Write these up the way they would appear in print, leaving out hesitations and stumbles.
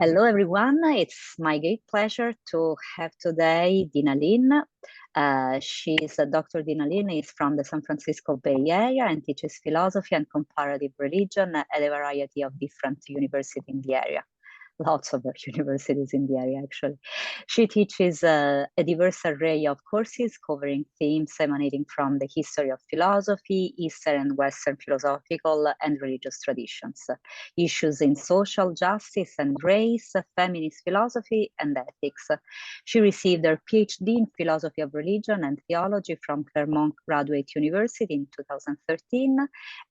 Hello, everyone. It's my great pleasure to have today Deena Lin. Dr. Deena Lin is from the San Francisco Bay Area and teaches philosophy and comparative religion at a variety of different universities in the area. Lots of universities in the area, actually. She teaches a diverse array of courses covering themes emanating from the history of philosophy, Eastern and Western philosophical and religious traditions, issues in social justice and race, feminist philosophy, and ethics. She received her PhD in philosophy of religion and theology from Claremont Graduate University in 2013,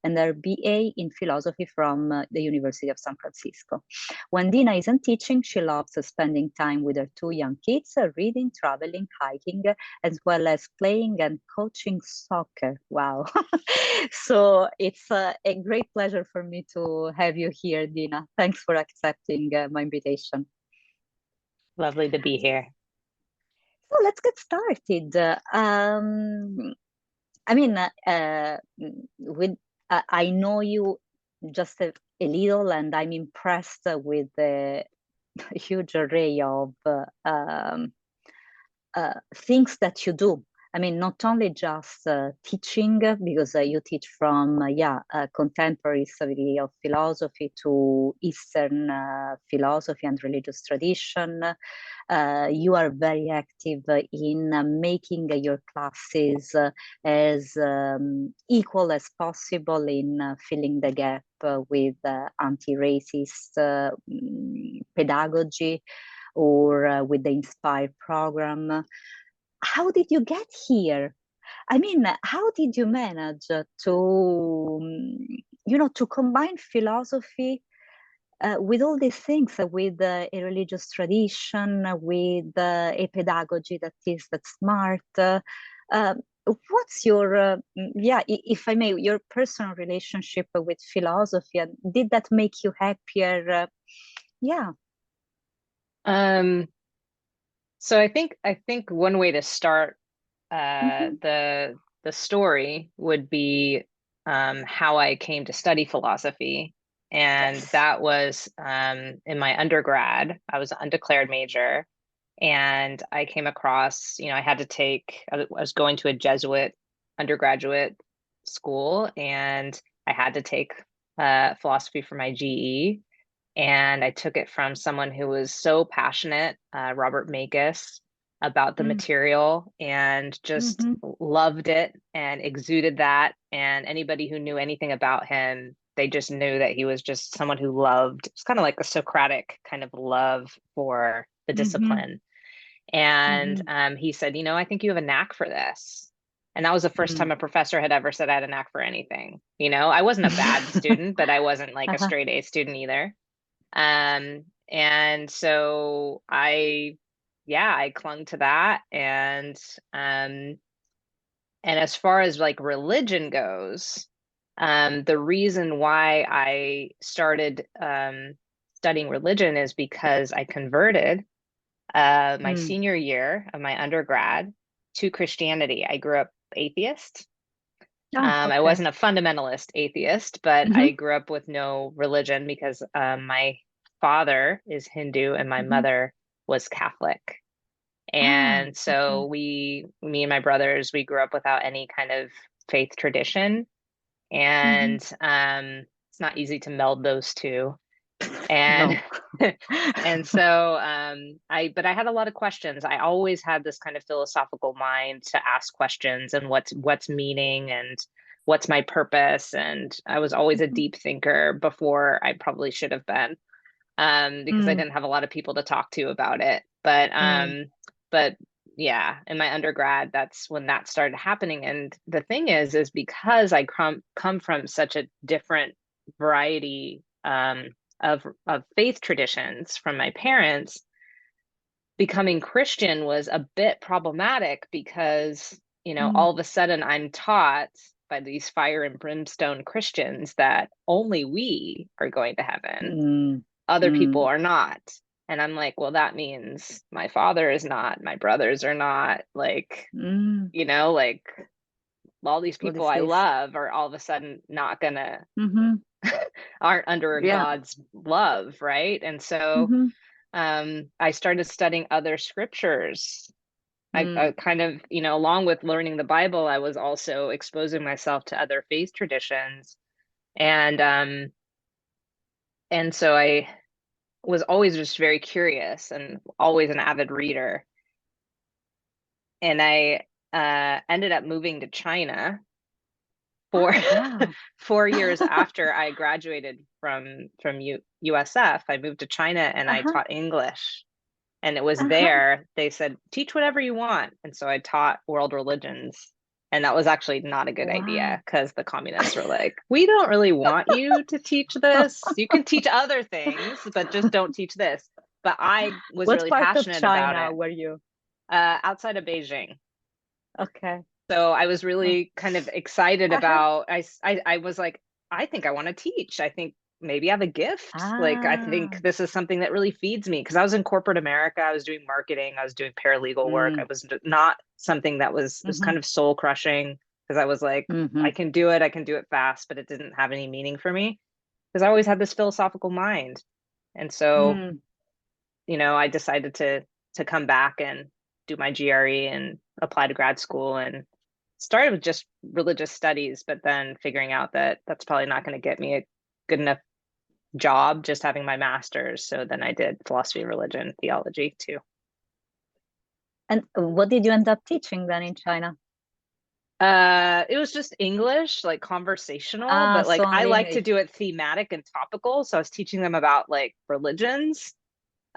and her BA in philosophy from the University of San Francisco. When Deena isn't teaching, she loves spending time with her two young kids, reading, traveling, hiking, as well as playing and coaching soccer. Wow. So it's a great pleasure for me to have you here, Deena. Thanks for accepting my invitation. Lovely to be here. So let's get started. I know you just a little, and I'm impressed with the huge array of things that you do. I mean, not only just teaching, because you teach from contemporary study of philosophy to Eastern philosophy and religious tradition. You are very active in making your classes as equal as possible in filling the gap with anti-racist pedagogy or with the Inspire program. How did you get here? I mean, how did you manage to combine philosophy with all these things, with a religious tradition, with a pedagogy that's smart? What's your, if I may, your personal relationship with philosophy, and did that make you happier? Yeah. So I think one way to start Mm-hmm. the story would be how I came to study philosophy, and Yes. that was in my undergrad. I was an undeclared major, and I came across, I had to take. I was going to a Jesuit undergraduate school, and I had to take philosophy for my GE. And I took it from someone who was so passionate, Robert Makis, about the material and just Mm-hmm. loved it and exuded that. And anybody who knew anything about him, they just knew that he was just someone who loved, it's kind of like a Socratic kind of love for the Mm-hmm. discipline. And Mm-hmm. he said, I think you have a knack for this. And that was the first time a professor had ever said I had a knack for anything. I wasn't a bad student, but I wasn't like a Uh-huh. straight A student either. And so I clung to that. And as far as like religion goes, the reason why I started studying religion is because I converted my Mm. senior year of my undergrad to Christianity. I grew up atheist. Oh, I okay. wasn't a fundamentalist atheist, but I Mm-hmm. grew up with no religion because my father is Hindu and my Mm-hmm. mother was Catholic. Ah, And okay. so me and my brothers, we grew up without any kind of faith tradition. Mm-hmm. And it's not easy to meld those two. And No. and so but I had a lot of questions. I always had this kind of philosophical mind to ask questions and what's meaning and what's my purpose. And I was always a Mhm. deep thinker before I probably should have been, because I Mm, didn't have a lot of people to talk to about it. But mm, but yeah, in my undergrad, that's when that started happening. And the thing is because I come from such a different variety of faith traditions from my parents, becoming Christian was a bit problematic because, mm, all of a sudden I'm taught by these fire and brimstone Christians that only we are going to heaven, mm, other people mm. are not. And I'm like, well, that means my father is not, my brothers are not, like, Mm. like all these What people is I this? love are all of a sudden not gonna Mm-hmm. aren't under Yeah. God's love, right? And so Mm-hmm. I started studying other scriptures. I Mm. kind of, along with learning the Bible, I was also exposing myself to other faith traditions. And so I was always just very curious and always an avid reader. And I ended up moving to China for Oh, wow. 4 years after I graduated from USF. I moved to China and I Uh-huh. taught English. And it was Uh-huh. there, they said, teach whatever you want. And so I taught world religions. And that was actually not a good Wow. idea because the communists were like, we don't really want you to teach this. You can teach other things, but just don't teach this. But I was What really part of passionate about China it. were you? Outside of Beijing. Okay. So I was Oh. really kind of excited Uh-huh. about, I was like, I think I want to teach. I think maybe I have a gift. Like, I Ah. think this is something that really feeds me because I was in corporate America. I was doing marketing. I was doing paralegal work. I Mm. was not something that was Mm-hmm. kind of soul crushing because I was like, Mm-hmm. I can do it. I can do it fast, but it didn't have any meaning for me because I always had this philosophical mind. And so Mm. I decided to come back and do my GRE and apply to grad school and started with just religious studies, but then figuring out that that's probably not going to get me a good enough job just having my master's. So then I did philosophy, religion, theology too. And what did you end up teaching then in China? It was just English, like conversational, Ah, but so like I only like to English. do it thematic and topical. So I was teaching them about like religions.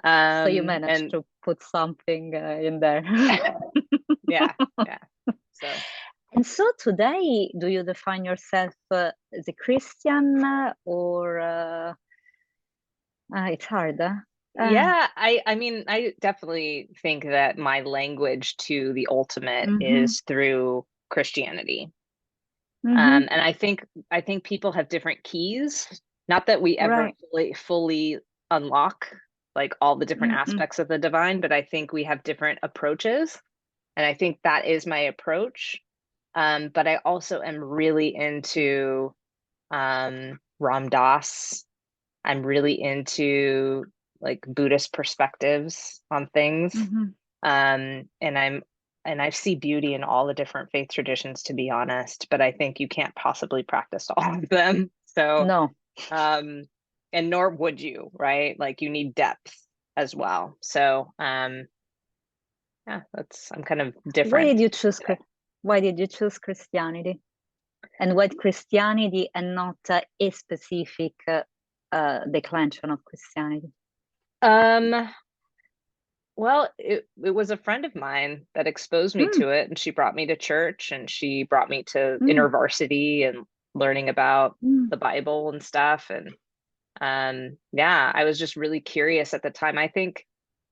So you managed And to put something in there. yeah, yeah. So And so today, do you define yourself as a Christian or it's hard, huh? yeah, I mean, I definitely think that my language to the ultimate Mm-hmm, is through Christianity. mm-hmm, And I think people have different keys. Not that we ever right. fully unlock like all the different Mm-mm, aspects of the divine, but I think we have different approaches. And I think that is my approach. But I also am really into Ram Dass. I'm really into like Buddhist perspectives on things. mm-hmm. And I see beauty in all the different faith traditions, to be honest, but I think you can't possibly practice all of them. So, No. um, and nor would you, right? Like you need depth as well. So, yeah, I'm kind of Why different did you choose today. why did you choose Christianity? And why Christianity and not a specific declension of Christianity? Um, Well, it was a friend of mine that exposed me Mm, to it, and she brought me to church, and she brought me to mm, InterVarsity and learning about mm, the Bible and stuff. And yeah, I was just really curious at the time. I think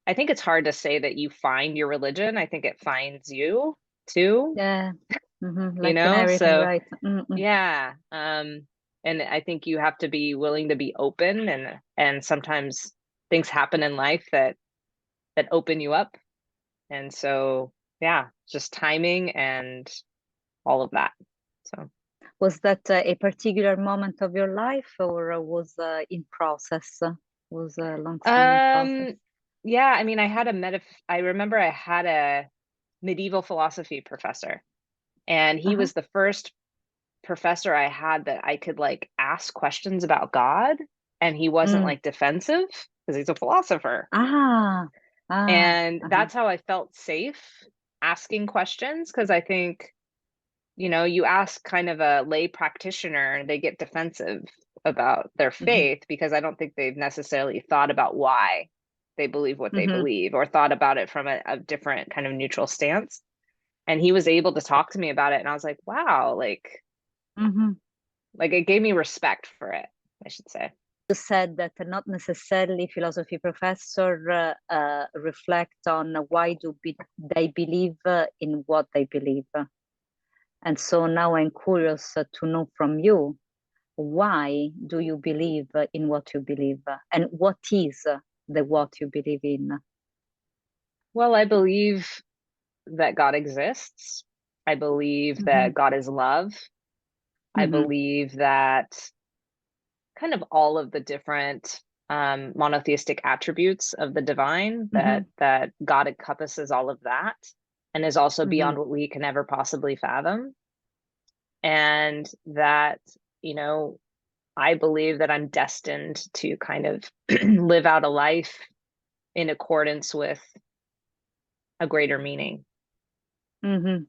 it's hard to say that you find your religion. I think it finds you too, yeah. Mm-hmm. you Like in know? everything, So right? Mm-mm, yeah. And I think you have to be willing to be open and sometimes things happen in life that open you up. And so, yeah, just timing and all of that. So, was that a particular moment of your life or was in process? Was a long-standing process? um, yeah, I mean, I remember I had a medieval philosophy professor, and he Uh-huh. was the first professor I had that I could like ask questions about God, and he wasn't Mm. like defensive because he's a philosopher. Ah, And uh-huh. that's how I felt safe asking questions because I think you ask kind of a lay practitioner, they get defensive about their Hmm. faith because I don't think they've necessarily thought about why they believe what they Hmm. believe or thought about it from a different kind of neutral stance. And he was able to talk to me about it. And I was like, wow, Hmm. like it gave me respect for it, I should say. You said that not necessarily philosophy professor reflect on why they believe in what they believe. And so now I'm curious to know from you, why do you believe in what you believe? And what is the what you believe in? Well, I believe that God exists. I believe Hmm. that God is love. I Hmm. believe that kind of all of the different monotheistic attributes of the divine, Mm-hmm. that God encompasses all of that and is also Mm-hmm. beyond what we can ever possibly fathom. And that, you know, I believe that I'm destined to kind of live out a life in accordance with a greater meaning. Mm-hmm.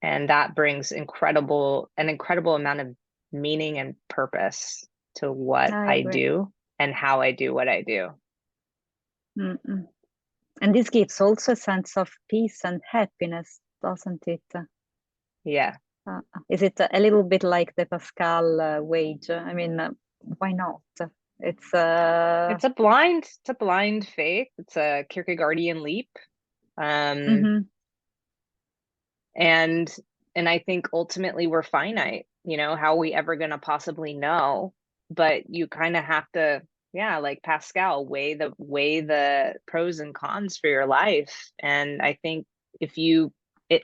And that brings an incredible amount of meaning and purpose to what I I agree. do and how I do what I do. Mm-mm. And this gives also a sense of peace and happiness, doesn't it? Yeah. Is it a little bit like the Pascal wage? I mean, why not? It's It's a blind faith. It's a Kierkegaardian leap. Um, mhm, and and I think ultimately we're finite, you know, how are we ever going to possibly know? But you kind of have to, yeah, like Pascal, weigh the pros and cons for your life. And I think if you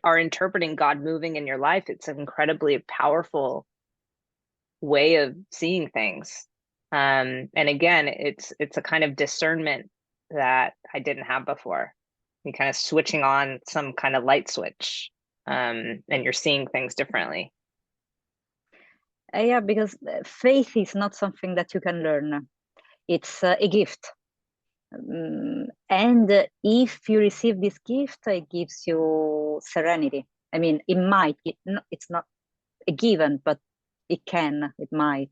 are interpreting God moving in your life, it's an incredibly powerful way of seeing things. And again, it's a kind of discernment that I didn't have before. You kind of switching on some kind of light switch, and you're seeing things differently. yeah, because faith is not something that you can learn. It's a gift. And if you receive this gift, it gives you serenity. I mean, it's not a given, but it might.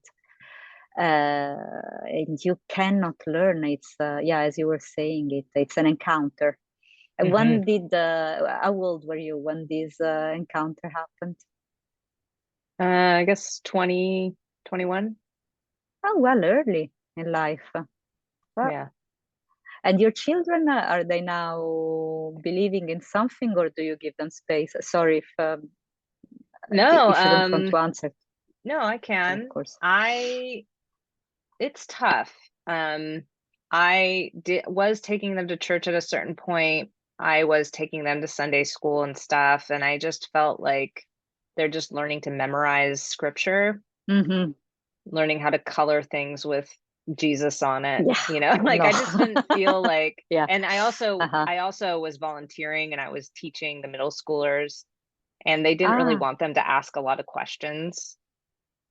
And you cannot learn. It's, yeah, as you were saying, it's an encounter. Hmm. How old were you when this encounter happened? I guess 2021. Oh, well, early in life. Well, Yeah. and your children, are they now believing in something, or do you give them space? Sorry No, if you don't want to answer. no, I Yeah, of can. course. It's tough. Um, was taking them to church at a certain point. I was taking them to Sunday school and stuff, and I just felt like they're just learning to memorize scripture, Mm-hmm. learning how to color things with Jesus on it, Yeah, you know? Like no. I just didn't feel like, Yeah. and Uh-huh. I also was volunteering and I was teaching the middle schoolers, and they didn't really Ah, want them to ask a lot of questions.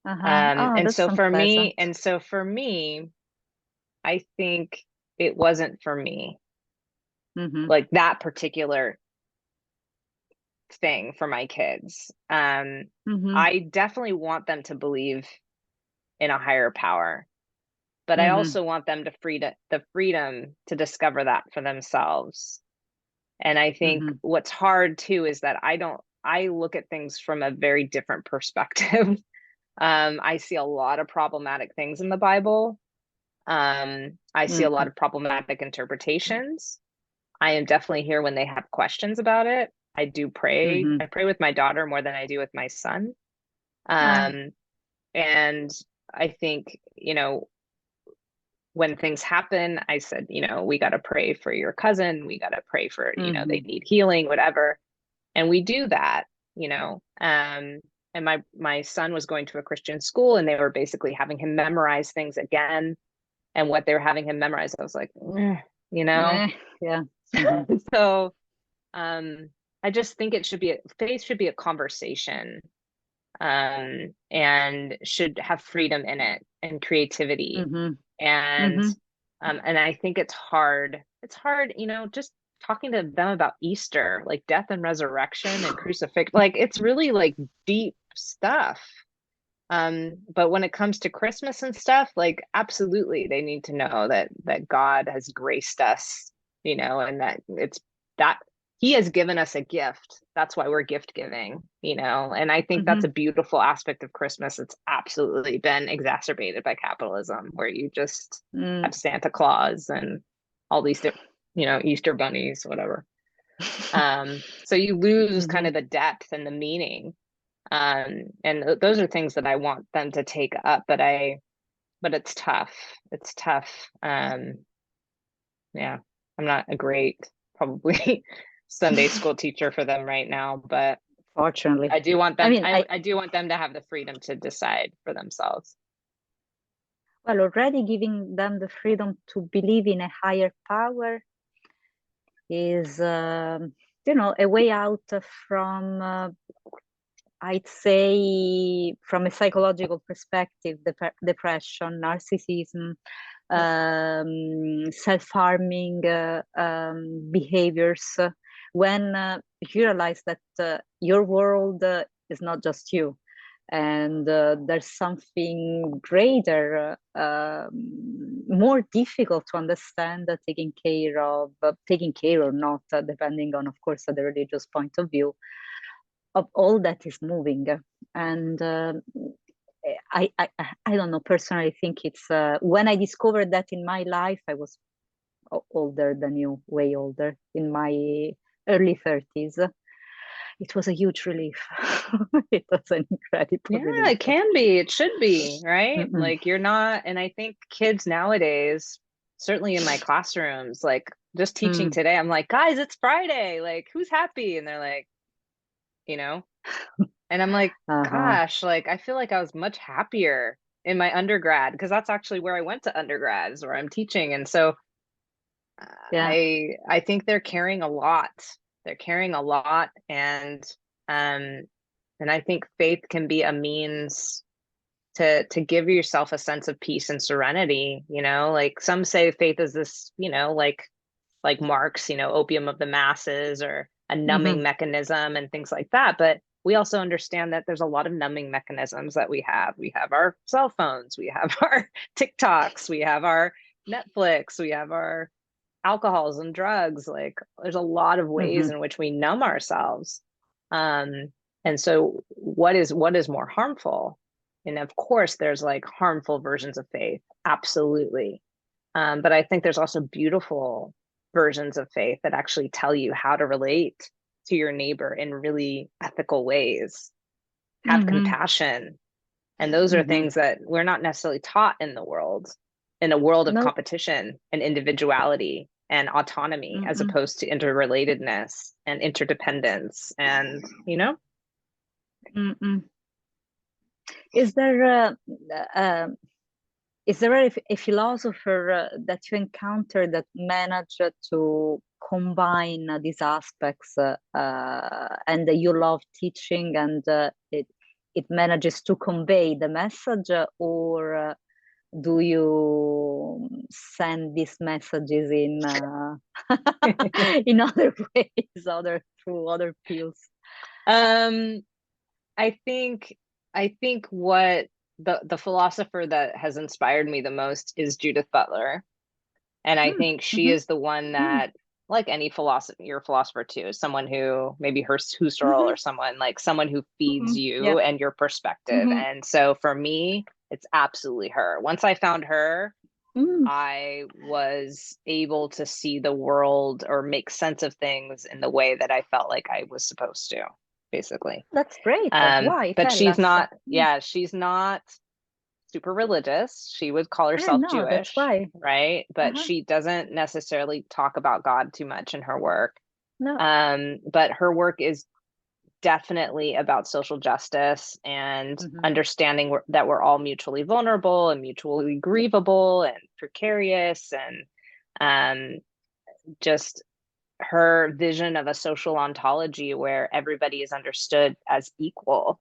uh-huh. Oh, And that's so for me, unpleasant. I think it wasn't for me, Mm-hmm. like that particular thing for my kids. Mm-hmm. I definitely want them to believe in a higher power, but I Mm-hmm. also want them to the freedom to discover that for themselves. And I think Mm-hmm. what's hard too is that I look at things from a very different perspective. I see a lot of problematic things in the Bible. I see a lot Mm-hmm. of problematic interpretations. I am definitely here when they have questions about it. I do pray. Mm-hmm. I pray with my daughter more than I do with my son. Ah. Um, and I think, you know, when things happen, I said, you know, we got to pray for your cousin. We got to pray for, you know, they Mm-hmm. need healing, whatever. And we do that, you know. And my son was going to a Christian school and they were basically having him memorize things again. And what they were having him memorize, I was like, you know. Yeah. Mm-hmm. So I just think faith should be a conversation, and should have freedom in it and creativity. Mm-hmm. And Mm-hmm. and I think it's hard, you know, just talking to them about Easter, like death and resurrection and crucifixion, like it's really like deep stuff. But when it comes to Christmas and stuff, like absolutely they need to know that God has graced us, you know, and that it's that he has given us a gift. That's why we're gift giving, you know. And I think that's Mm-hmm. a beautiful aspect of Christmas. It's absolutely been exacerbated by capitalism, where you just Mm. have Santa Claus and all these, you know, Easter bunnies, whatever. So you lose kind Mm-hmm. of the depth and the meaning, and those are things that I want them to take up, but it's tough. It's tough. Yeah, I'm not a great probably Sunday school teacher for them right now, but Fortunately, I mean, I do want them to have the freedom to decide for themselves. Well, already giving them the freedom to believe in a higher power is, a way out from, I'd say, from a psychological perspective, depression, narcissism, self-harming behaviors. When you realize that your world is not just you, and there's something greater, more difficult to understand, taking care or not, depending on, of course, the religious point of view, of all that is moving. And I don't know, personally think it's, when I discovered that in my life, I was older than you, way older, in my early 30s. It was a huge relief. It was an incredible Yeah, relief. it can be. It should be, right? Mm-mm. Like you're not, and I think kids nowadays, certainly in my classrooms, like just teaching Mm. today, I'm like, guys, it's Friday. Like, who's happy? And they're like, you know, and I'm like, Uh-huh. gosh, like I feel like I was much happier in my undergrad because that's actually where I went to undergrad, is where I'm teaching. And so Yeah. I think they're carrying a lot. They're carrying a lot, um and I think faith can be a means to give yourself a sense of peace and serenity, like some say faith is this, like Marx, opium of the masses or a numbing Hmm. mechanism and things like that. But we also understand that there's a lot of numbing mechanisms that we have. We have our cell phones, we have our TikToks, we have our Netflix, we have our alcohols and drugs. Like there's a lot of ways Hmm. in which we numb ourselves. Um, and so what is more harmful? And of course, there's like harmful versions of faith, absolutely. But I think there's also beautiful versions of faith that actually tell you how to relate to your neighbor in really ethical ways, have Hmm. compassion. And those are Hmm. things that we're not necessarily taught in a world of Nope. competition and individuality and autonomy, as Mm-mm. opposed to interrelatedness and interdependence. And, Mm-mm. Is there is there a philosopher that you encounter that managed to combine these aspects, and that you love teaching, and it manages to convey the message, or do you send these messages in in other ways, through other fields? um, I think what the philosopher that has inspired me the most is Judith Butler. And I Mm, think she mhm, is the one mm, that, like any philosopher, you're a philosopher too, someone who maybe her Husserl mhm, or someone like someone who feeds mhm, yeah. you and your perspective. Mhm, And so for me, it's absolutely her. Once I found her, mm. I was able to see the world or make sense of things in the way that I felt like I was supposed to, basically. That's great. Why? But Tell she's us. not, yeah, she's not super religious. She would call herself No, that's Jewish, why. right? But Uh-huh. she doesn't necessarily talk about God too much in her work. No. But her work is definitely about social justice and Hmm. understanding that we're all mutually vulnerable and mutually grievable and precarious, and um, just her vision of a social ontology where everybody is understood as equal,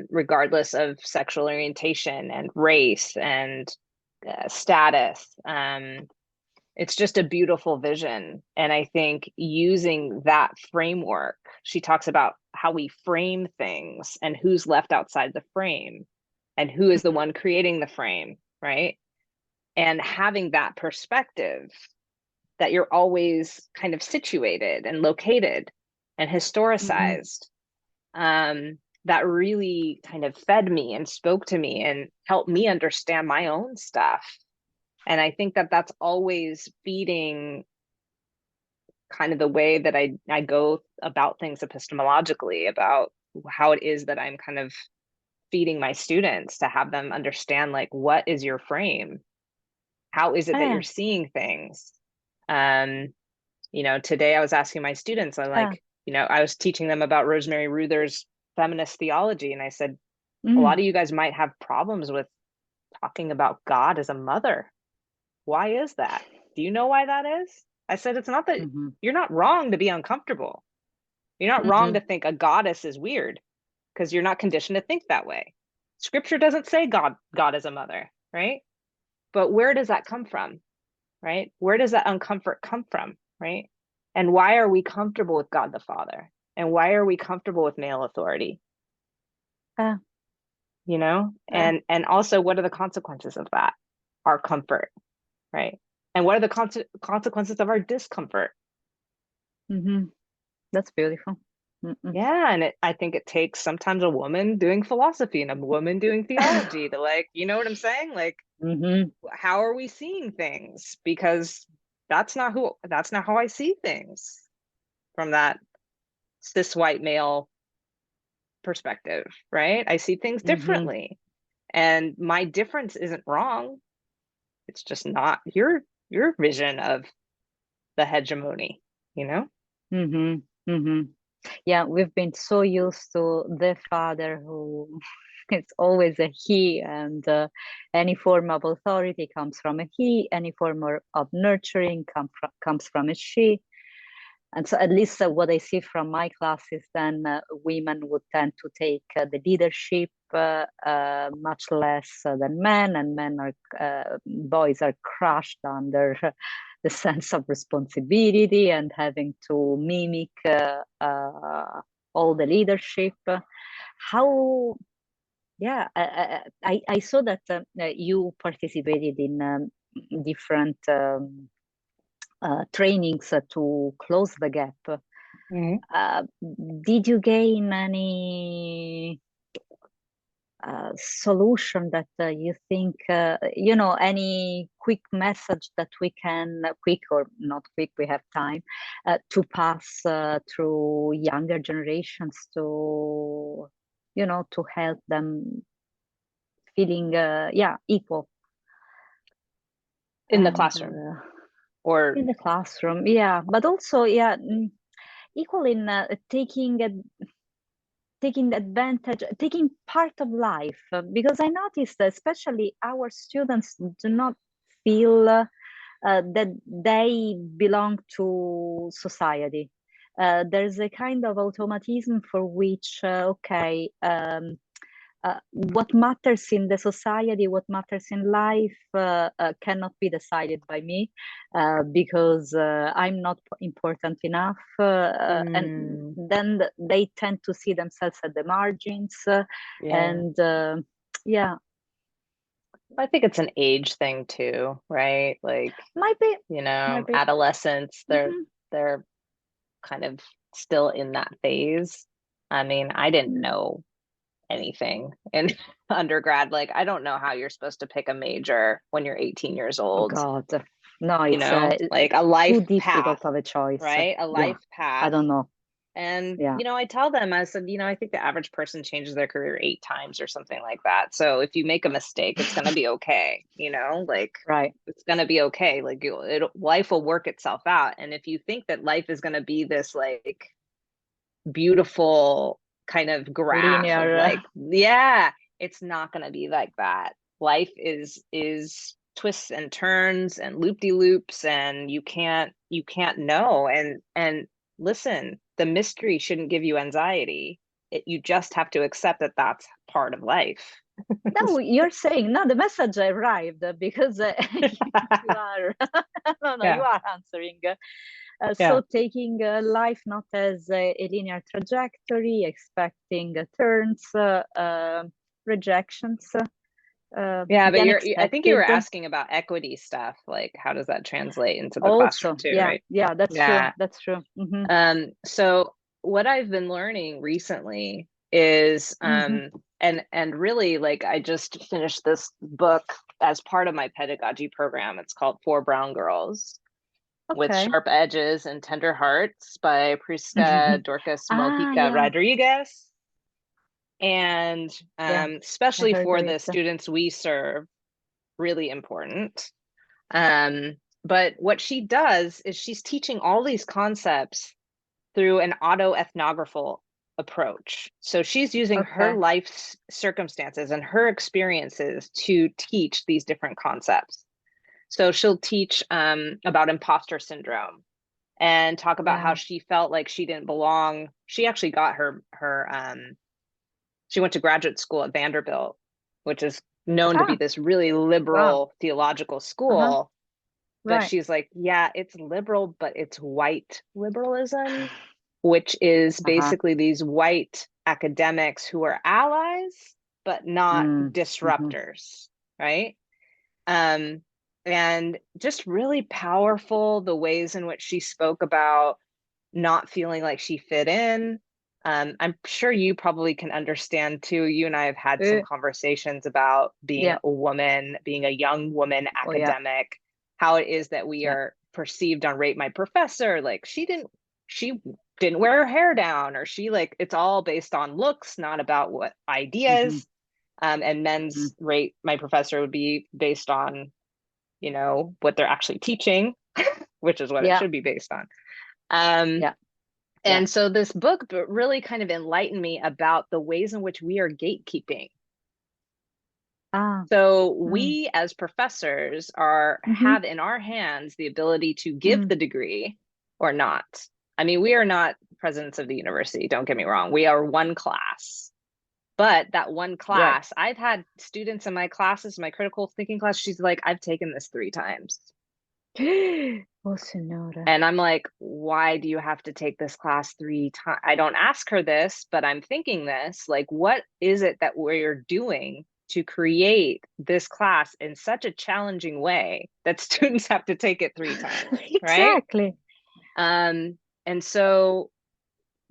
regardless of sexual orientation and race and status. It's just a beautiful vision. And I think using that framework, she talks about how we frame things and who's left outside the frame and who is the Hmm. one creating the frame, right? And having that perspective that you're always kind of situated and located and Hmm. historicized, that really kind of fed me and spoke to me and helped me understand my own stuff. And I think that that's always feeding kind of the way that I go about things epistemologically, about how it is that I'm kind of feeding my students to have them understand, like, what is your frame? How is it that you're Yeah. seeing things? Um, today I was asking my students, I Yeah. like, I was teaching them about Rosemary Ruther's feminist theology, and I said, a Mm. lot of you guys might have problems with talking about God as a mother. Why is that? Do you know why that is? I said, it's not that Mm-hmm. you're not wrong to be uncomfortable. You're not wrong Mm-hmm. to think a goddess is weird because you're not conditioned to think that way. Scripture doesn't say God is a mother, right? But where does that come from, right? Where does that uncomfort come from, right? And why are we comfortable with God the Father? And why are we comfortable with male authority? Uh, You know? uh, And also, what are the consequences of that? Our comfort, right? And what are the consequences of our discomfort? mm-hmm. That's beautiful. Mm-mm. Yeah, and I think it takes sometimes a woman doing philosophy and a woman doing theology to, like, you know what I'm saying? Like, Mm-hmm. how are we seeing things? Because that's not how I see things from that cis white male perspective, right? I see things Mm-hmm. differently. And my difference isn't wrong. It's just not your vision of the hegemony, you know? Mm-hmm. Mm-hmm. Yeah, we've been so used to the father who it's always a he, and any form of authority comes from a he, any form of nurturing comes from a she. And so, at least what I see from my classes, then women would tend to take the leadership much less than men, and boys are crushed under the sense of responsibility and having to mimic all the leadership. How, yeah, I saw that you participated in different trainings to close the gap. Mhm. Uh, did you gain any solution that you think, any quick message that we can, quick or not quick, we have time, to pass through younger generations to, to help them feeling, yeah, equal In the and classroom or in the classroom, yeah, but also, yeah, equal in taking advantage, taking part of life, because I noticed that especially our students do not feel that they belong to society. There's a kind of automatism for which, okay, what matters in the society, what matters in life, cannot be decided by me because I'm not important enough. And mm, then they tend to see themselves at the margins. yeah. And yeah, I think it's an age thing too, right? Like, might be, you might know, be. adolescents, Mhm. they're kind of still in that phase. I mean, I didn't Mm. know anything in undergrad. Like, I don't know how you're supposed to pick a major when you're 18 years Oh old, God, no, you it's know, like a too life path, difficult of a choice. right? A Yeah, life I path. don't know. And, Yeah, you know, I tell them, I said, you know, I think the average person changes their career 8 times or something like that. So if you make a mistake, it's going to be okay, you know, like right. it's going to be okay. Like life will work itself out. And if you think that life is going to be this like beautiful kind of graph of Linear. like, yeah, it's not going to be like that. Life is twists and turns and loop-de-loops, and you can't know. And listen, the mystery shouldn't give you anxiety. You just have to accept that that's part of life. No, you're saying no. The message arrived because you are no, no, you Yeah, are answering. yeah. So taking life not as a linear trajectory, expecting turns, rejections, Yeah, the but I think you were unexpected. asking about equity stuff, like how does that translate into the classroom Also, too, yeah, right? yeah, that's true. Yeah. That's true. Mm-hmm. So what I've been learning recently is Mm-hmm. and really, like, I just finished this book as part of my pedagogy program. It's called Four Brown Girls with Okay. Sharp Edges and Tender Hearts by Prisca Dorcas Ah, Mojica yeah, Rodriguez. And yeah, I especially heard for of the it. students we serve, really important. But what she does is she's teaching all these concepts through an autoethnographical approach. So she's using her Okay. life circumstances and her experiences to teach these different concepts. So she'll teach about imposter syndrome and talk about how Yeah. she felt like she didn't belong. She actually got she went to graduate school at Vanderbilt, which is known to be Ah, this really wow. liberal theological Uh-huh. school. But Right. she's like, yeah, it's liberal, but it's white liberalism, which is Uh-huh. basically these white academics who are allies, but not Mm. Mm-hmm. disruptors, right? Um, and just really powerful the ways in which she spoke about not feeling like she fit in. I'm sure you probably can understand too. You and I have had some Uh, conversations about being yeah. a woman, being a young woman Oh, yeah. academic, how it is that we Yeah. are perceived on Rate My Professor. Like she didn't wear her hair down, or she like, it's all based on looks, not about what Mm-hmm. ideas. And Mm-hmm. men's Rate My Professor would be based on, what they're actually teaching, which is what it Yeah. should be based on. Um, Yeah. Yeah. and so this book really kind of enlightened me about the ways in which we are gatekeeping. Ah. So Mm. we as professors are Mm-hmm. have in our hands the ability to give Mm. the degree or not. I mean, we are not presidents of the university, don't get me wrong. We are one class. But that one Right. class, I've had students in my classes, my critical thinking class, she's like, I've taken this 3 times. Oh, Sonora. And I'm like, why do you have to take this class 3 times? I don't ask her this, but I'm thinking this. Like, what is it that we're doing to create this class in such a challenging way that students have to take it 3 times, right? Exactly. Um, and so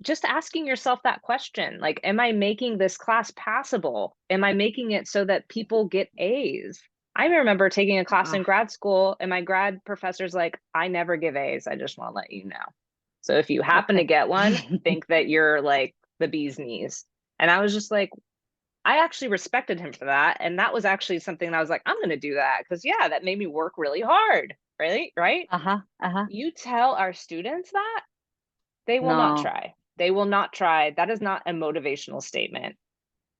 just asking yourself that question, like, am I making this class passable? Am I making it so that people get A's? I remember taking a class in Ah. grad school, and my grad professor's like, I never give A's. I just want to let you know. So if you happen to Okay. get one, think that you're like the bee's knees. And I was just like, I actually respected him for that. And that was actually something that I was like, I'm going to do that because, yeah, that made me work really hard. Right. Right. Uh-huh. Uh-huh. You tell our students that they will not No. try. They will not try. That is not a motivational statement.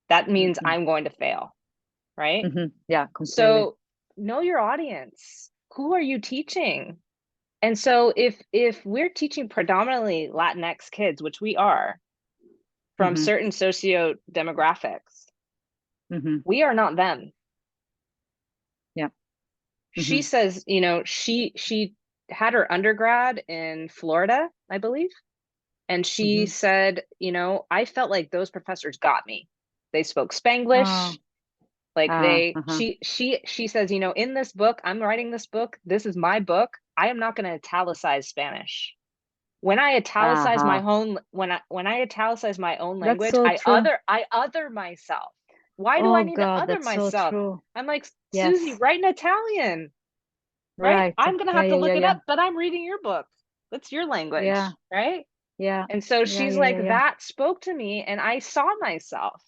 That means Mm-mm. I'm going to fail, right? Mm-hmm. Yeah, completely. So know your audience. Who are you teaching? And so if we're teaching predominantly Latinx kids, which we are from Mm-hmm. certain socio demographics, Mm-hmm. we are not them. Yeah. She Mm-hmm. says, she had her undergrad in Florida, I believe. And she Mm-hmm. said, I felt like those professors got me. They spoke Oh. Spanglish. Like Uh-huh. she says, in this book, I'm writing this book. This is my book. I am not going to italicize Spanish. When I italicize my Uh-huh. own when I italicize my own That's language, so true. I other myself. Why do I Oh need to God, other that's so myself? true. I'm like, Susie, Yes. write in Italian, right? Right. I'm gonna Yeah, have yeah, to yeah, look it yeah. up, but I'm reading your book. That's your Yeah. language, right? Yeah. And so Yeah, she's yeah, yeah, like, yeah. that spoke to me and I saw myself.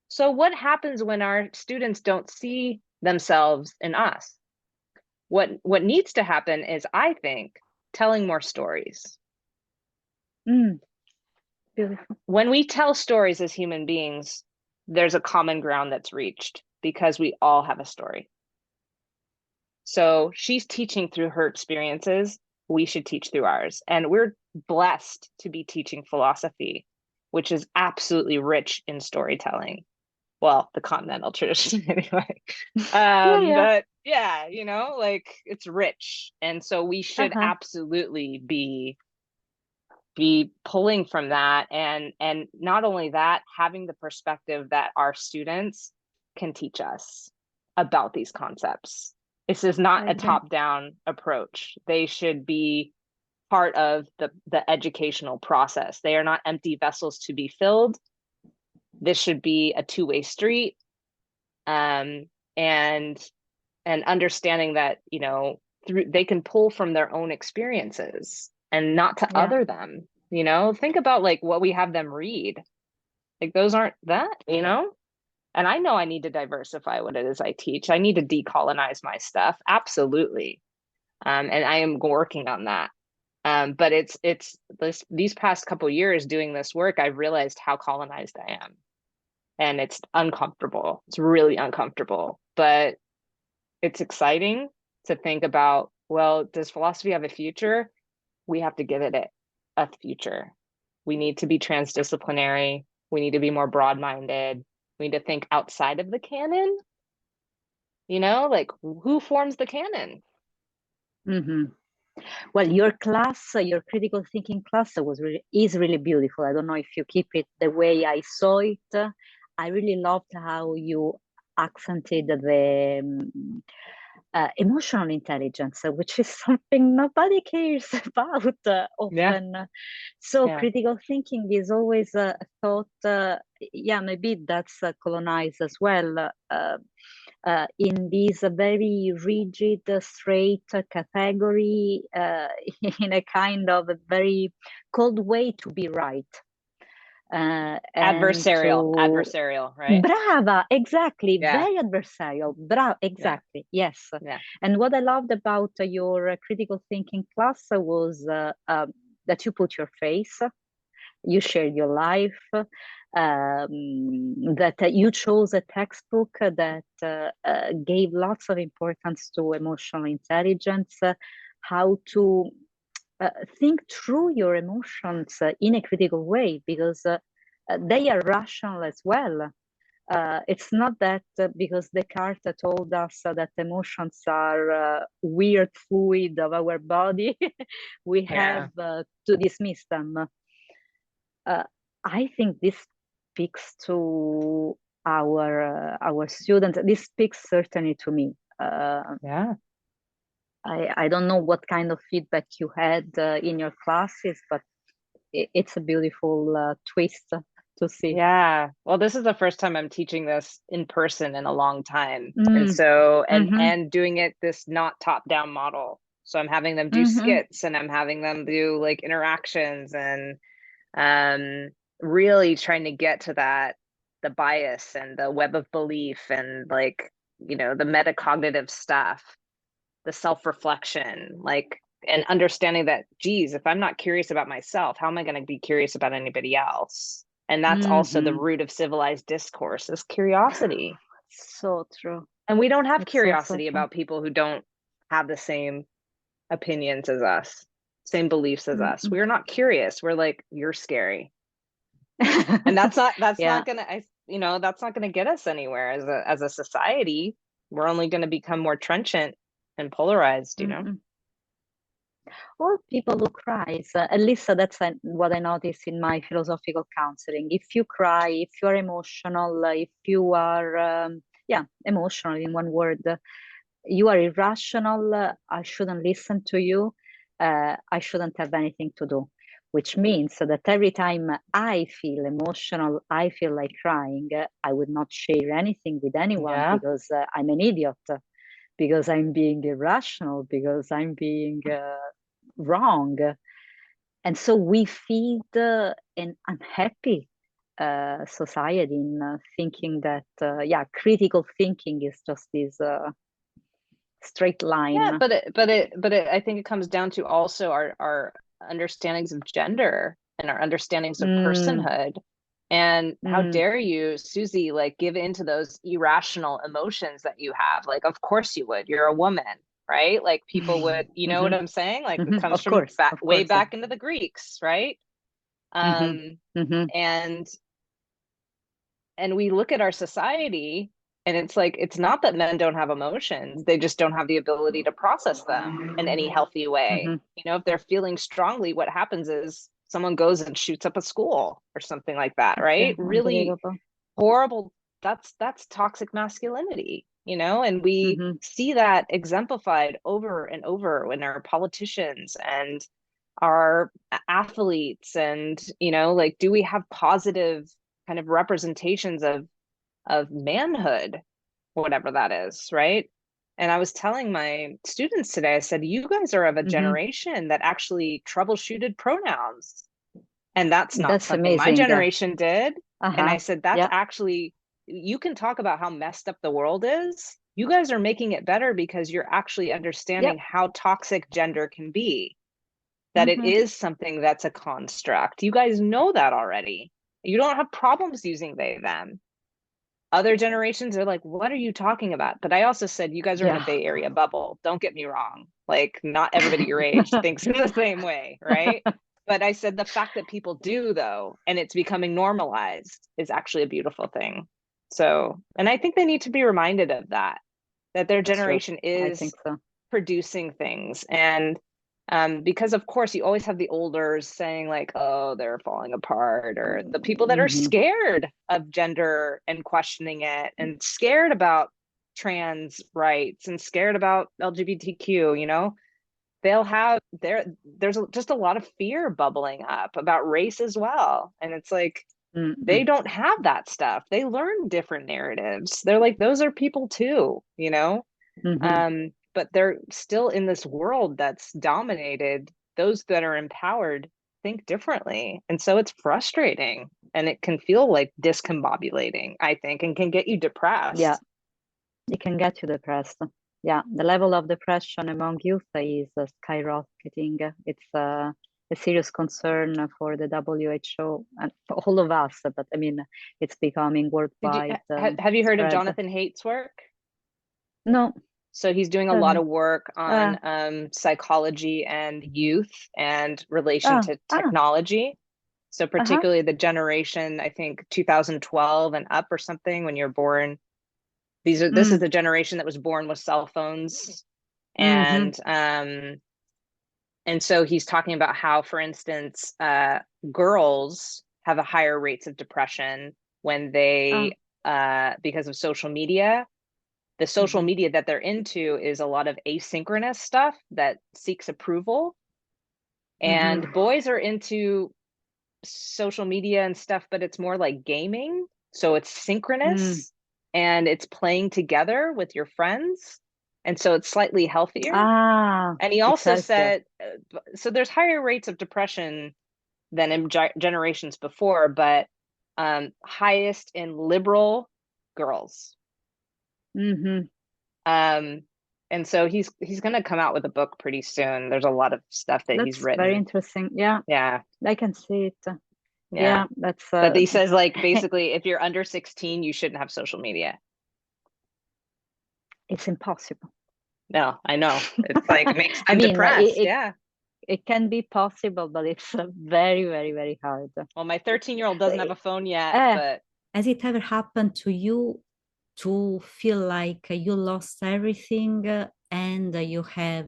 So what happens when our students don't see themselves in us? What needs to happen is, I think, telling more stories. Mm, beautiful. When we tell stories as human beings, there's a common ground that's reached because we all have a story. So she's teaching through her experiences. We should teach through ours. And we're blessed to be teaching philosophy, which is absolutely rich in storytelling. Well, the continental tradition anyway. Yeah, yeah. But yeah, like it's rich. And so we should Uh-huh. absolutely be pulling from that, and not only that, having the perspective that our students can teach us about these concepts. This is I not a agree. top-down approach. They should be part of the educational process. They are not empty vessels to be filled. This should be a two-way street. um, and understanding that through they can pull from their own experiences and not to Yeah. other them. Think about like what we have them read. Like those aren't that. And I know I need to diversify what it is I teach. I need to decolonize my stuff, absolutely. And I am working on that. But these past couple years doing this work, I've realized how colonized I am. And it's uncomfortable. It's really uncomfortable, but it's exciting to think about, well, does philosophy have a future? We have to give it a future. We need to be transdisciplinary. We need to be more broad-minded. We need to think outside of the canon. Like who forms the canon? Hmm. Well, your class, your critical thinking class is really beautiful. I don't know if you keep it the way I saw it. I really loved how you accented the emotional intelligence, which is something nobody cares about Yeah, often. So yeah. critical thinking is always thought, yeah, maybe that's colonized as well. In this very rigid, straight category, in a kind of a very cold way to be right. And to Adversarial, right? Brava, exactly, Yeah, very adversarial. Brava, yeah, exactly, yes. yeah, And what I loved about your critical thinking class was that you put your face, you shared your life, that you chose a textbook that gave lots of importance to emotional intelligence, how to think through your emotions in a critical way, because they are rational as well. It's not that because Descartes told us that emotions are weird fluid of our body, we have yeah. to dismiss them. Uh, I think this speaks to our students. This speaks certainly to me. Yeah. I don't know what kind of feedback you had in your classes, but it's a beautiful twist to see. Yeah. Well, this is the first time I'm teaching this in person in a long time. And Mm, so, mm-hmm, and doing it this not top-down model. So I'm having them do mm-hmm, skits and I'm having them do like interactions and um really trying to get to the bias and the web of belief and like, the metacognitive stuff, the self-reflection, like and understanding that, geez, if I'm not curious about myself, how am I going to be curious about anybody else? And that's also the mm-hmm. root of civilized discourse is curiosity. So true. And we don't have It's so, so curiosity true. about people who don't have the same opinions as us, same beliefs as us. Mm-mm. We're not curious. We're like, you're scary. And that's not Yeah. gonna that's not gonna get us anywhere as a society. We're only gonna become more trenchant and polarized. Mm-mm. All people who cries, at least that's what I notice in my philosophical counseling. If you cry, if you are emotional, if you are, yeah, emotional in one word, you are irrational. I shouldn't listen to you. I shouldn't have anything to do. Which means that every time I feel emotional, I feel like crying, I would not share anything with anyone Yeah. because I'm an idiot, because I'm being irrational, because I'm being wrong. And so we feed an unhappy society in thinking that, yeah, critical thinking is just this straight Yeah, line. I think it comes down to also our understandings of gender and our understandings of Mm, personhood. And how mm, dare you, Susie, like give into those irrational emotions that you have? Like, of course you would. You're a woman, right? Like people would, you know what mhm, I'm saying? Like it mhm. comes from Of way course. back into the Greeks, right? Mhm, Um, mhm, and we look at our society and it's like it's not that men don't have emotions, they just don't have the ability to process them in any healthy way. mhm. If they're feeling strongly, what happens is someone goes and shoots up a school or something like that, right? Okay, Really unbelievable. horrible. That's toxic masculinity, and we Mhm, see that exemplified over and over in our politicians and our athletes. And like, do we have positive kind of representations of manhood, whatever that is, right? And I was telling my students today, I said, you guys are of a mhm. generation that actually troubleshooted pronouns. And that's not That's something my amazing. generation did. And I Uh-huh. said, that's Yeah, actually, you can talk about how messed up the world is. You guys are making it better because you're actually yeah. understanding how toxic gender can be. that it Hmm. is something that's a construct. You guys know that already. You don't have problems using they, them. Other generations are like, what are you talking about? But I also said, you guys are in a Yeah. Bay Area bubble. Don't get me wrong. Like, not everybody your age thinks in the same way, right? But I said the fact that people do, though, and it's becoming normalized is actually a beautiful thing. So, and I think they need to be reminded of that, that their That's true. generation I think is so. producing things. And because of course you always have the olders saying like, oh, they're falling apart, or the people that are Hmm. scared of gender and questioning it and scared about trans rights and scared about LGBTQ, they'll have just a lot of fear bubbling up about race as well. And it's like, Hmm. they don't have that stuff. They learn different narratives. They're like, those are people too. Hmm. But they're still in this world that's dominated. Those that are empowered think differently. And so it's frustrating and it can feel like discombobulating, I think, and can get you Yeah, depressed. it can get you depressed. Yeah, the level of depression among youth is skyrocketing. It's a serious concern for the WHO and for all of us, but I mean, it's becoming Did you worldwide have you heard of spread. Jonathan Haidt's work? No, So he's doing a tell lot me. of work Uh, on psychology and youth and relation ah, to ah, technology. So uh-huh. particularly the generation, I think 2012 and up or something, when you're born. This is Mm, the generation that was born with cell phones. mm-hmm, And so he's talking about how, for instance, girls have a higher rates of depression when ah, they because of social media. The social mm-hmm, media that they're into is a lot of asynchronous stuff that seeks approval. mm-hmm, And boys are into social media and stuff, but it's more like gaming. So it's mm. synchronous and it's playing together with your friends. And so it's slightly healthier. Ah, And he it's also healthier. said, so there's higher rates of depression than in generations before, but highest in liberal girls. Mm-hmm. Um, and so he's going to come out with a book pretty soon. There's a lot of stuff that he's That's very written. interesting. Yeah, Yeah, I can see it. yeah. Yeah, that's But he says like basically if you're under 16, you shouldn't have social media. it's impossible. No, I know. It's like it makes I them mean, depressed. Yeah. it can be possible, but it's very, very, very hard. Well, my 13-year-old doesn't have a phone yet, Eh, but Has it ever happened to you to feel like you lost everything and you have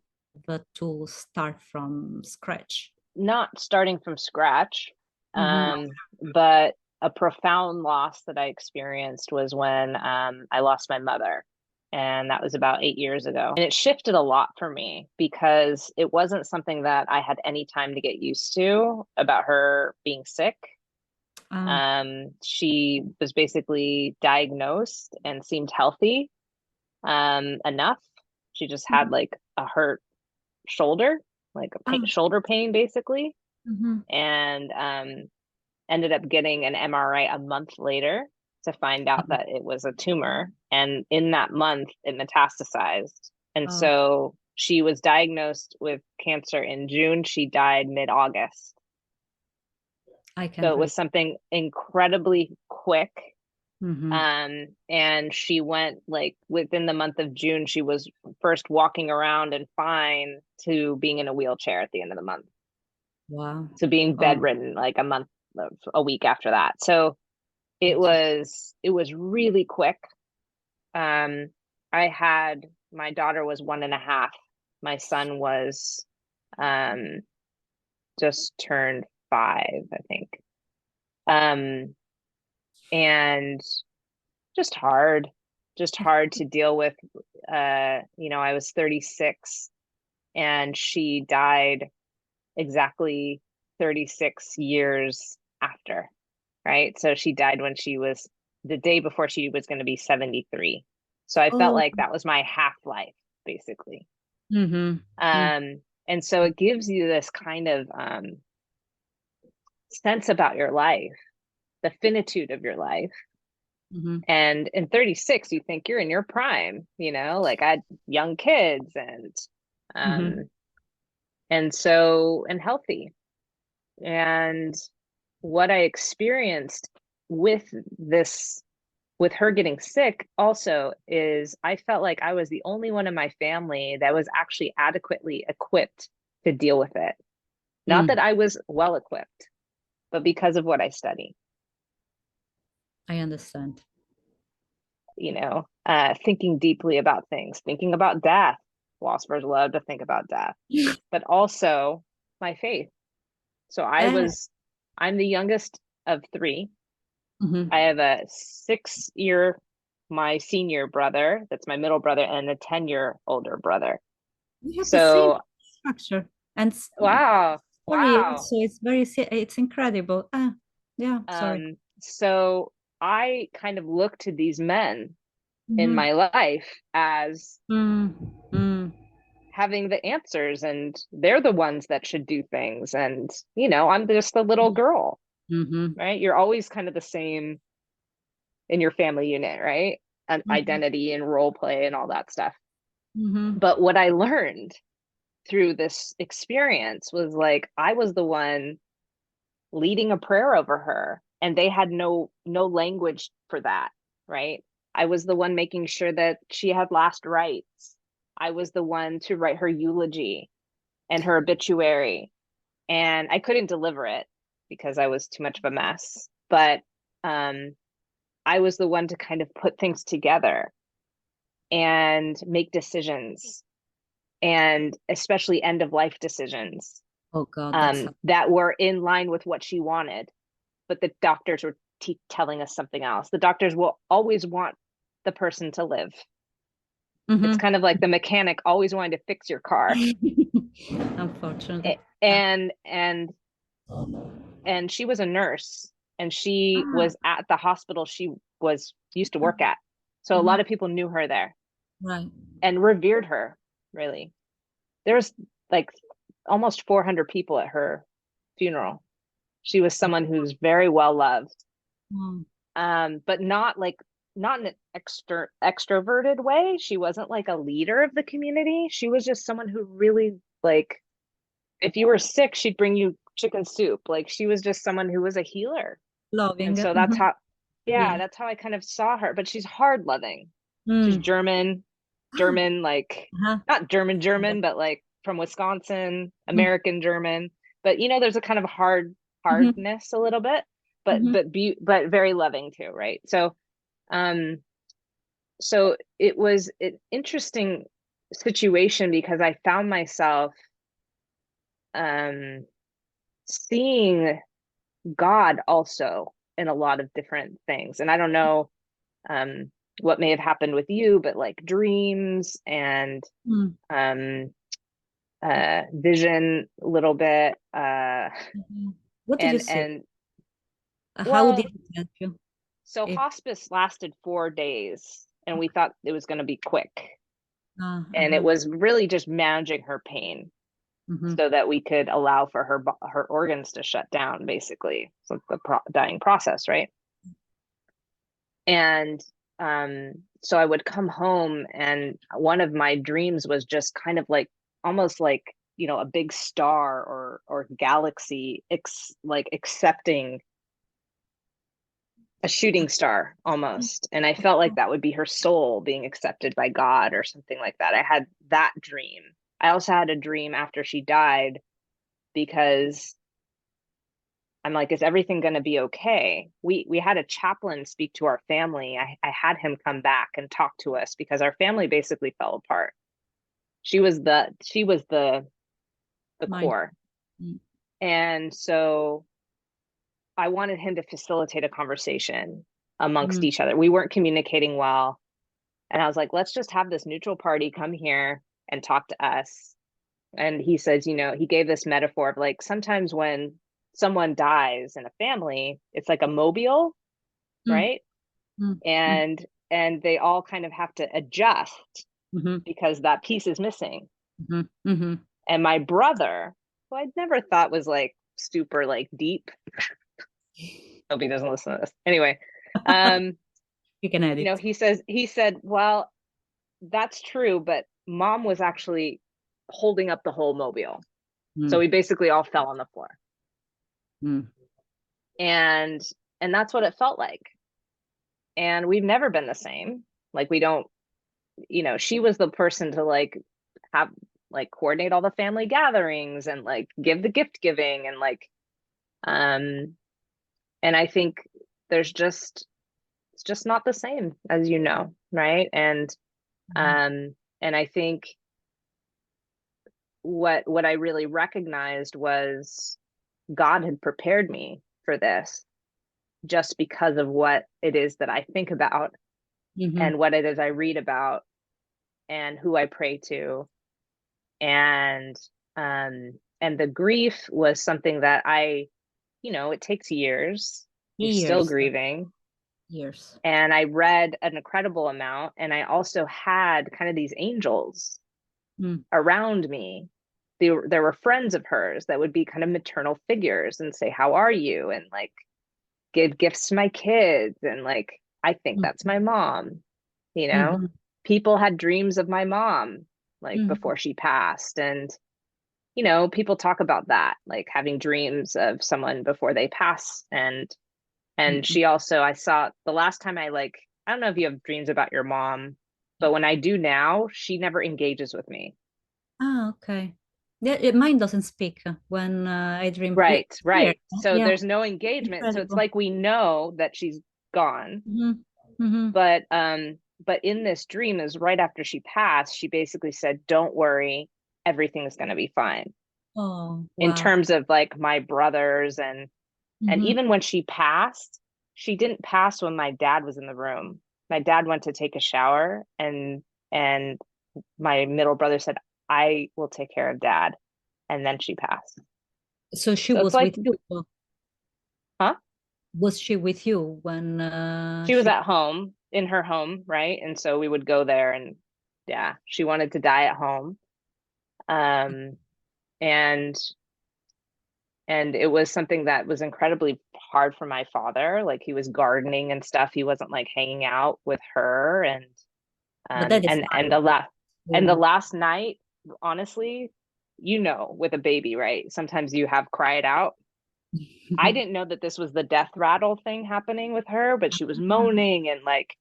to start from scratch? not starting from scratch. mhm. But a profound loss that I experienced was when I lost my mother. And that was about 8 years ago. And it shifted a lot for me because it wasn't something that I had any time to get used to about her being sick. Ah, She was basically diagnosed and seemed healthy enough. She just had mhm. like a hurt shoulder, like a Ah, shoulder pain, basically, mhm. and ended up getting an MRI a month later to find out Mhm. that it was a tumor. And in that month, it metastasized. And Oh, so she was diagnosed with cancer in June. She died mid-August. I can So it was relate. something incredibly quick. Mhm. And she went like within the month of June, she was first walking around and fine to being in a wheelchair at the end of the month, Wow. to being Oh, bedridden like a week after that. So Jesus. it was really quick. Um, I had my daughter was 1.5. My son was um just turned 5, I think. Um, and just hard, just hard to deal with. I was 36 and she died exactly 36 years after, right? So she died when she was the day before she was going to be 73. So I felt Oh, like that was my half life, basically. mm-hmm. Mm-hmm. And so it gives you this kind of sense about your life, the finitude of your life. Mm-hmm. And in 36, you think you're in your prime, like I had young kids and Mm-hmm. um and healthy. And what I experienced with this, with her getting sick also, is I felt like I was the only one in my family that was actually adequately equipped to deal with it. Not that I was well equipped, but because of what I study. I understand. You know, thinking deeply about things, thinking about death. Philosophers love to think about death, but also my faith. So I'm the youngest of three. Mhm. I have a 6-year, my senior brother, that's my middle brother, and a 10-year older brother. We have the same So, structure, and wow, sorry, wow. also it's it's incredible. Yeah, sorry. So I kind of look to these men in Mhm. my life as Mm, mm, having the answers, and they're the ones that should do things. And, I'm just the little girl, mhm, right? You're always kind of the same in your family unit, right? And mhm, identity and role play and all that stuff. mhm. But what I learned through this experience was like I was the one leading a prayer over her, and they had no language for that, right? I was the one making sure that she had last rites. I was the one to write her eulogy and her obituary, and I couldn't deliver it because I was too much of a mess. But I was the one to kind of put things together and make decisions, and especially end of life decisions, Oh God, that's that were in line with what she wanted. But the doctors were telling us something else. The doctors will always want the person to live. It's Mhm. kind of like the mechanic always wanting to fix your car. Unfortunately. And she was a nurse, and she Ah, was at the hospital she was used to work at. So a mhm. lot of people knew her there Right. and revered her, really. There's like almost 400 people at her funeral. She was someone who's very well loved, Mm. but not in an extroverted way. She wasn't like a leader of the community. She was just someone who really, like, if you were sick, she'd bring you chicken soup. Like, she was just someone who was a healer. Loving. And so Mhm. yeah, Really. that's how I kind of saw her. But she's hard loving. She's Mm. Ah, German, like uh-huh. not German, Okay. German, but like from Wisconsin, Mhm. American German. But there's a kind of Mhm. hardness a little bit, but Mhm. but very loving too, right? Um, so it was an interesting situation because I found myself um seeing God also in a lot of different things. And I don't know um what may have happened with you, but like dreams and Mm. um vision a little bit, Mhm. What did you see? and How did well, it help you? so If hospice lasted 4 days, and we thought it was going to be quick, and it uh-huh. was really just managing her pain Mhm. so that we could allow for her organs to shut down, basically. So the dying process, right? And so I would come home, and one of my dreams was just kind of like almost like a big star or galaxy like accepting a shooting star almost. And I felt like that would be her soul being accepted by God or something like that. I had that dream. I also had a dream after she died, because I'm like, is everything going to be okay? We had a chaplain speak to our family. I had him come back and talk to us because our family basically fell apart. She was the Mine. core. Mm. And so I wanted him to facilitate a conversation amongst Mm. each other. We weren't communicating well. And I was like, let's just have this neutral party come here and talk to us. And he says, he gave this metaphor of like sometimes when someone dies in a family, it's like a mobile, Mm. right? Mm. Mm. And they all kind of have to adjust Mhm. because that piece is missing. Mhm. Mhm. And my brother, who I'd never thought was like super like deep, hope he doesn't listen to this. Anyway, um, You can edit. he said, well, that's true, but mom was actually holding up the whole mobile. So we basically all fell on the floor. Mm. And that's what it felt like. And we've never been the same. Like, we don't, you know, she was the person to like have like coordinate all the family gatherings and like give the gift giving and like and I think there's just, it's just not the same, as you know, right? And I think what I really recognized was God had prepared me for this just because of what it is that I think about and what it is I read about and who I pray to. And the grief was something that I, you know, it takes years. You're still grieving. Years. And I read an incredible amount, and I also had kind of these angels around me. There were friends of hers that would be kind of maternal figures and say, "How are you?" and like give gifts to my kids, and like, I think that's my mom. You know, people had dreams of my mom like before she passed, and you know, people talk about that, like having dreams of someone before they pass. And she also, I saw the last time I like, I don't know if you have dreams about your mom, but when I do now, she never engages with me. Ah, okay. Yeah, mine doesn't speak when I dream. Right, It's weird. right. So Yeah, there's no engagement. So it's incredible. like we know that she's gone. But in this dream, is right after she passed, she basically said, "Don't worry, everything's going to be fine." Oh, In wow. terms of like my brothers, and even when she passed, she didn't pass when my dad was in the room. My dad went to take a shower, and my middle brother said, "I will take care of dad." And then she passed. So she So it's was like, with you. huh? Was she with you when She was at home, in her home, right? And so we would go there, and yeah, she wanted to die at home. And it was something that was incredibly hard for my father. Like, he was gardening and stuff. He wasn't like hanging out with her. And But that is the last night, honestly, you know, with a baby, right? Sometimes you have cried out. I didn't know that this was the death rattle thing happening with her, but she was moaning and like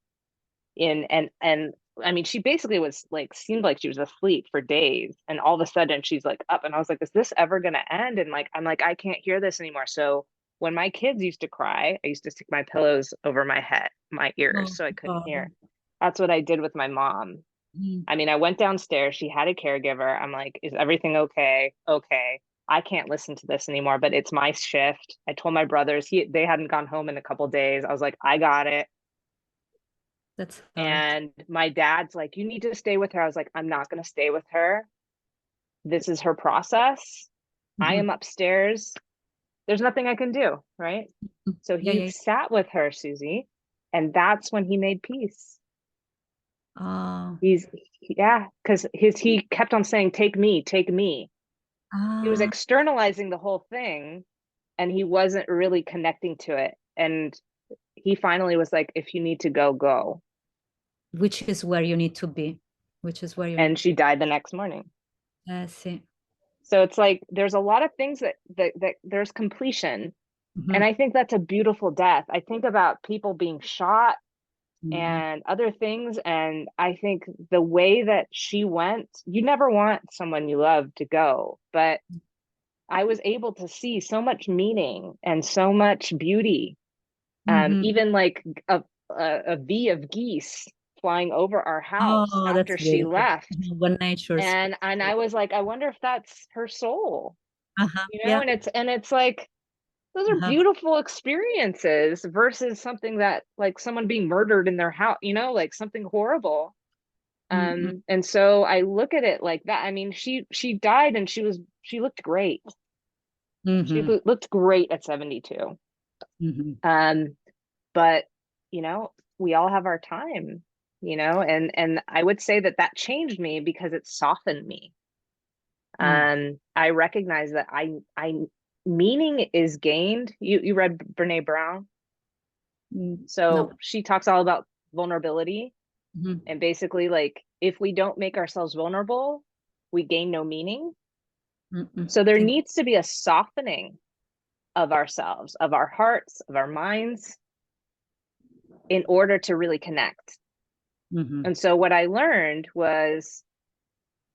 and I mean, she basically was like, seemed like she was asleep for days, and all of a sudden she's like up, and I was like, is this ever gonna end? And like, I'm like, I can't hear this anymore. So when my kids used to cry, I used to stick my pillows over my head, my ears, so I couldn't hear. That's what I did with my mom. I mean, I went downstairs, she had a caregiver. I'm like, is everything okay? Okay. I can't listen to this anymore, but it's my shift. I told my brothers, they hadn't gone home in a couple days. I was like, I got it. That's hard. And my dad's like, you need to stay with her. I was like, I'm not going to stay with her. This is her process. I am upstairs. There's nothing I can do, right? So he sat with her, Susie, and that's when he made peace. Because he kept on saying, take me, take me. He was externalizing the whole thing, and he wasn't really connecting to it. And he finally was like, if you need to go, go. Which is where you need to be. And she died the next morning. I see. So it's like, there's a lot of things that there's completion. And I think that's a beautiful death. I think about people being shot and other things. And I think the way that she went, you never want someone you love to go, but I was able to see so much meaning and so much beauty. Even like a V of geese flying over our house after she left. When nature and I was like, I wonder if that's her soul. You know, yeah. and it's like, those are beautiful experiences versus something that, like, someone being murdered in their house, you know, like something horrible. And so I look at it like that. I mean, she died, and she looked great. She looked great at 72. But you know, we all have our time, you know, and I would say that changed me because it softened me. I recognize that I meaning is gained. You read Brene Brown? So No. she talks all about vulnerability, and basically, like, if we don't make ourselves vulnerable, we gain no meaning. So there needs to be a softening of ourselves, of our hearts, of our minds, in order to really connect. And so what I learned was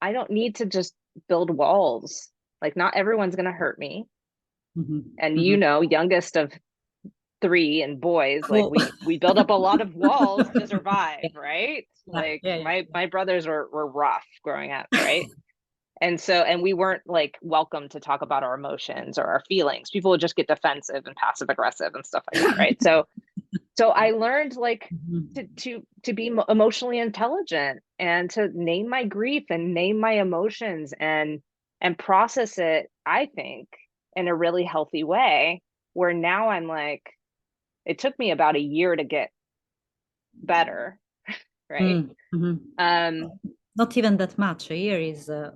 I don't need to just build walls. Like, not everyone's going to hurt me. And you know, youngest of 3 and boys, Cool. like we build up a lot of walls to survive, right? Like yeah. my brothers were rough growing up, right? And we weren't like welcome to talk about our emotions or our feelings. People would just get defensive and passive aggressive and stuff like that, right? So I learned like to be emotionally intelligent and to name my grief and name my emotions and process it, I think, in a really healthy way, where now I'm like, it took me about a year to get better, right? Not even that much. A year is a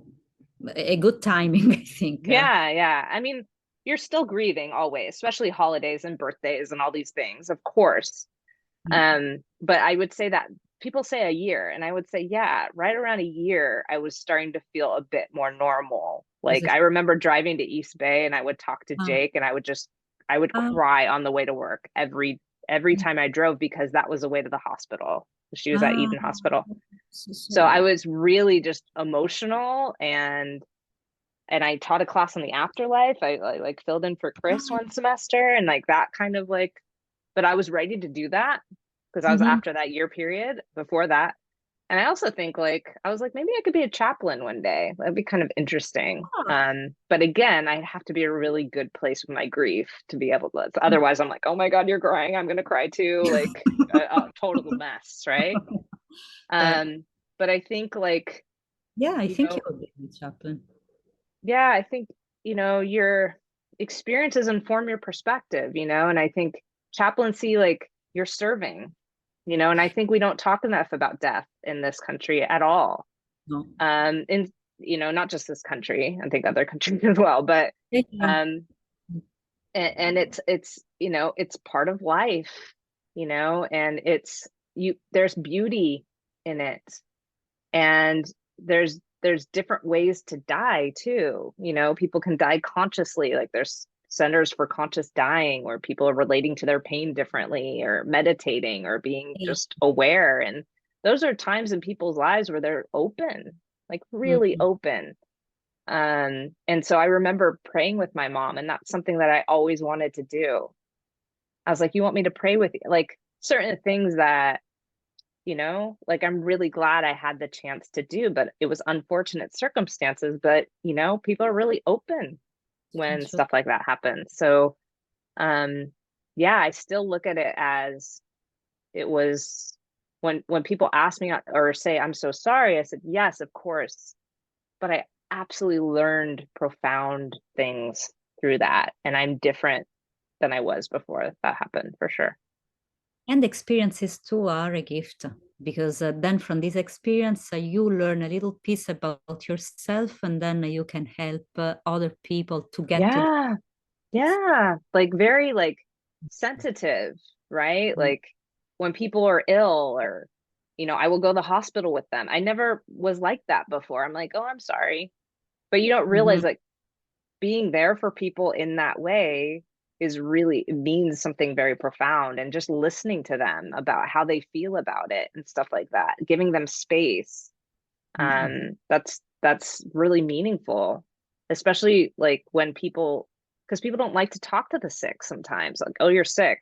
good timing, I think. Yeah. I mean, you're still grieving always, especially holidays and birthdays and all these things, of course. But I would say that people say a year, and I would say, yeah, right around a year, I was starting to feel a bit more normal. Like, I remember driving to East Bay and I would talk to Jake and I would cry on the way to work every time I drove, because that was the way to the hospital. She was at Eden Hospital. So I was really just emotional, and I taught a class on the afterlife. I like filled in for Chris one semester, and like that kind of like, but I was ready to do that because I was after that year period before that. And I also think like, I was like, maybe I could be a chaplain one day. That'd be kind of interesting. But again, I have to be a really good place with my grief to be able to, otherwise I'm like, oh my God, you're crying, I'm going to cry too. Like a total mess. Right. But I think like, yeah, I think you would be a chaplain. Yeah, I think, your experiences inform your perspective, and I think chaplaincy, like, you're serving, and I think we don't talk enough about death in this country at all. No. In, not just this country, I think other countries as well, but, and it's, it's part of life, and there's beauty in it. And there's different ways to die too. People can die consciously. Like, there's centers for conscious dying where people are relating to their pain differently, or meditating, or being just aware. And those are times in people's lives where they're open, like really open. And so I remember praying with my mom, and that's something that I always wanted to do. I was like, you want me to pray with you? Like, certain things that, like, I'm really glad I had the chance to do, but it was unfortunate circumstances. But, people are really open when stuff like that happens. So, yeah, I still look at it as it was when people ask me or say, I'm so sorry, I said, yes, of course. But I absolutely learned profound things through that. And I'm different than I was before that happened, for sure. And experiences too are a gift, because then from this experience, you learn a little piece about yourself, and then you can help other people to get to. Yeah. Like, very like sensitive, right? Like, when people are ill, or, I will go to the hospital with them. I never was like that before. I'm like, oh, I'm sorry. But you don't realize, like, being there for people in that way it means something very profound. And just listening to them about how they feel about it and stuff like that, giving them space. That's really meaningful, especially like when because people don't like to talk to the sick sometimes. Like, oh, you're sick,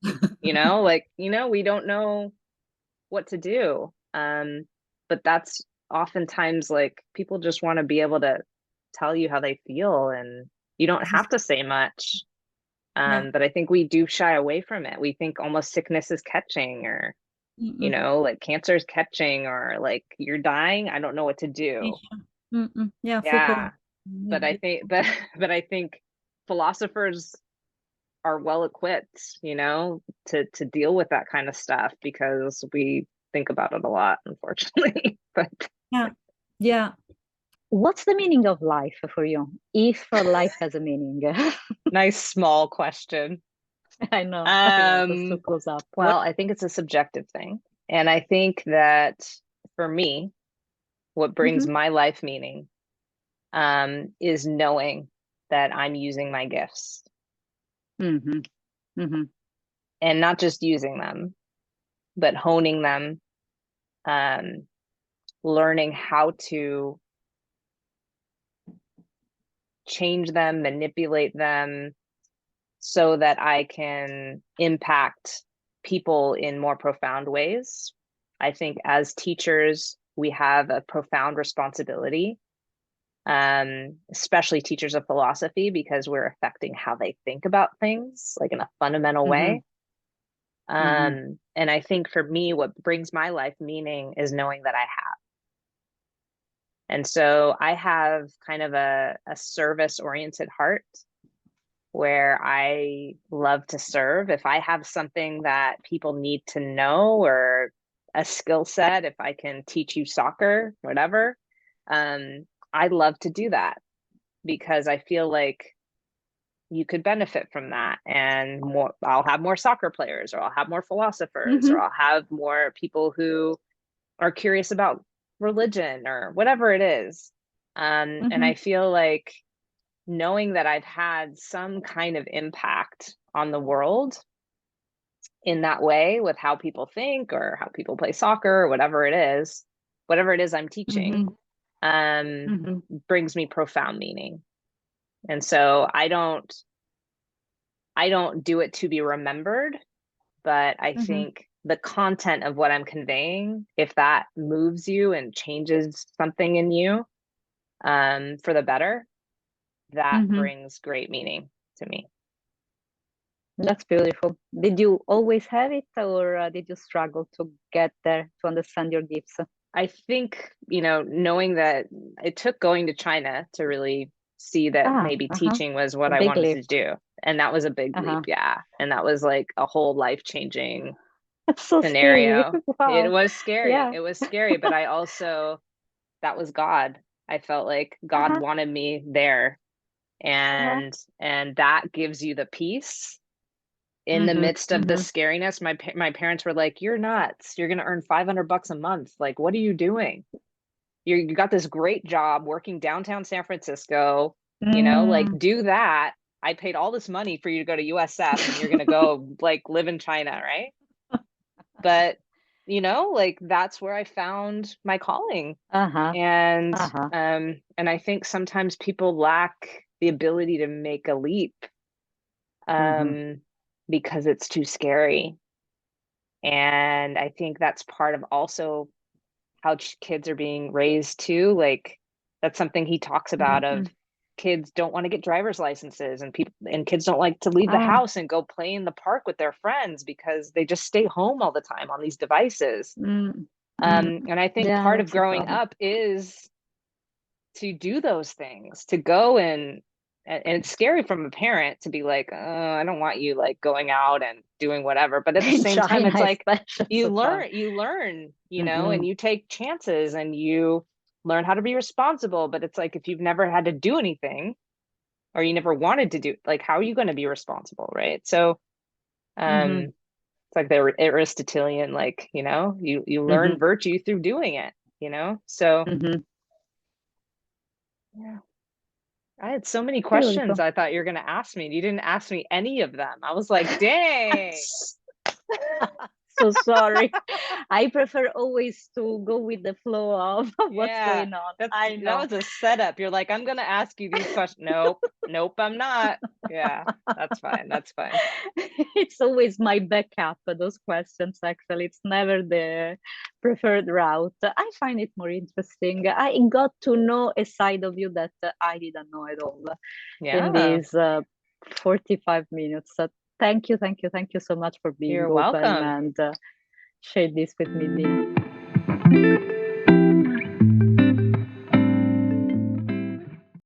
like, we don't know what to do. But that's oftentimes like, people just want to be able to tell you how they feel, and you don't have to say much. But I think we do shy away from it. We think almost sickness is catching, or like cancer is catching, or like, you're dying, I don't know what to do. Yeah. But I think philosophers are well equipped, to deal with that kind of stuff, because we think about it a lot, unfortunately. But yeah. What's the meaning of life for you, if life has a meaning? Nice small question. I know. Just to close up. Well, I think it's a subjective thing. And I think that for me, what brings my life meaning is knowing that I'm using my gifts. Mm-hmm. Mm-hmm. And not just using them, but honing them, learning how to change them, manipulate them so that I can impact people in more profound ways. I think as teachers, we have a profound responsibility, especially teachers of philosophy, because we're affecting how they think about things, like in a fundamental way. And I think for me, what brings my life meaning is knowing that I have. And so I have kind of a service-oriented heart where I love to serve. If I have something that people need to know or a skill set, if I can teach you soccer, whatever, I love to do that because I feel like you could benefit from that, and more, I'll have more soccer players, or I'll have more philosophers, or I'll have more people who are curious about religion or whatever it is. And I feel like knowing that I've had some kind of impact on the world in that way with how people think or how people play soccer or whatever it is I'm teaching, brings me profound meaning. And so I don't do it to be remembered, but I think the content of what I'm conveying, if that moves you and changes something in you, for the better, that brings great meaning to me. That's beautiful. Did you always have it, or did you struggle to get there, to understand your gifts? I think, knowing that it took going to China to really see that maybe teaching was what I wanted to do. And that was a big leap. Yeah. And that was like a whole life-changing scenario. Scary. Wow. It was scary. Yeah. It was scary, but I also, that was God. I felt like God wanted me there. And that gives you the peace in the midst of the scariness. My parents were like, "You're nuts. You're going to earn $500 a month. Like, what are you doing? You got this great job working downtown San Francisco, like do that. I paid all this money for you to go to USF and you're going to go like live in China, right?" But, like that's where I found my calling. And I think sometimes people lack the ability to make a leap because it's too scary. And I think that's part of also how kids are being raised too. Like that's something he talks about of kids don't want to get driver's licenses, and kids don't like to leave the house and go play in the park with their friends because they just stay home all the time on these devices. And I think part of growing up is to do those things, to go and it's scary from a parent to be like, I don't want you like going out and doing whatever. But at the same time, it's like you learn, and you take chances and you learn how to be responsible. But it's like, if you've never had to do anything or you never wanted to do, like, how are you going to be responsible? Right. So, it's like the Aristotelian, like, you learn virtue through doing it, so yeah. I had so many questions I thought you were going to ask me. You didn't ask me any of them. I was like, dang. So sorry. I prefer always to go with the flow of what's going on. I know. That was a setup. You're like, I'm going to ask you these questions. Nope, I'm not. Yeah, that's fine. That's fine. It's always my backup, those questions, actually. It's never the preferred route. I find it more interesting. I got to know a side of you that I didn't know at all in these 45 minutes. Thank you so much for being open and share this with me, Deena.